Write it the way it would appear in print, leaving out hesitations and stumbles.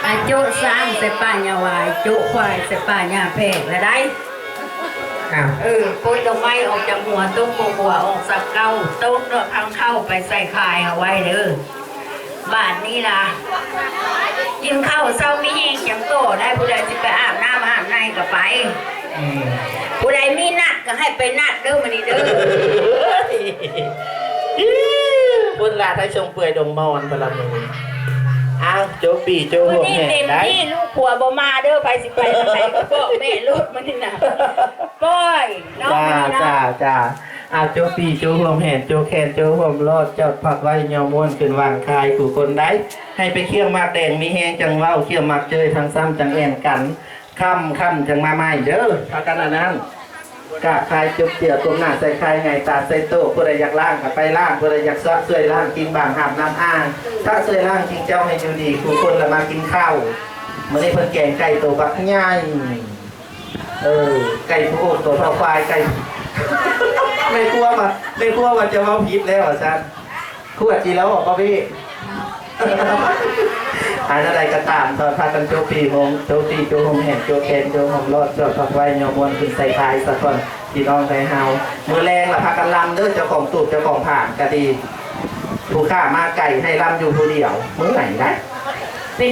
อาจุสร้างเสป่าญาวายจุควายเสป่าญาเพกแล้วได้ปุ้ยดอกไม้ออกจากหัวตุ้มหัวออกสับเก้าตุ้มเนาะพังเข้าไปใส่คายเอาไว้เด้อบาทนี่ล่ะกินข้าวเศร้ามีแห้งจังโตได้ผู้ใดจะไปอาบน้ำอาบในก็ไปผู้ใดมีนัดก็ให้ไปนัดเด้อมันนี่เด้อบุญลาไทยชงเปื่อยดงมอนพลังมืออ้าวโจปีโจหัวแห่ได้นี่ลูกผัวบ่มาเด้อไปสิไปไหนก็บอกแม่ลูกมันนี่นะป้อยน้องมันนี่นะจ้าอ้าวโจปีโจหัวแห่โจแคนโจหัวรอดจอดผักไว้ยอม้วนขึ้นวางคายกูคนได้ให้ไปเคี่ยวมากแดงมีแห้งจังเว้าเคี่ยวมากเจยทางซ้ำจังแอนกันค่ำจังมาใหม่เด้อพากันอันนั้นกะคายจุบเจียวตัวหน้าใส่คายไงตาใส่โต๊ะผู้ใดอยากล่างกับไปล่างผู้ใดอยากเสื่อยล่างกินบางหามน้ำอ่างถ้าเสื่อยล่างจริงเจ้าให้อยู่ดีกูคนละมากินข้าวมันได้เพิ่นแกงไก่ตัวบักง่ายไก่ผู้ตัวเท่าควายไก่ไม่กลัวมันจะมาพิษแล้วอาจารย์ขวดจีแล้วบอกพี่อะไรก็ตามตอนพากันโจปีโฮมโจปีโจโฮมแห่งโจเคนโจโฮมรอดจอดพักไว้ยอมวนขึ้นใส่พายสักคนพี่น้องไทยเฮามือแรงละพากันลำเด้อเจ้าของตูดเจ้าของผ่านก็ดีผู้ข้ามาไก่ให้ลำอยู่ผู้เดียวมือไหนได้เป็น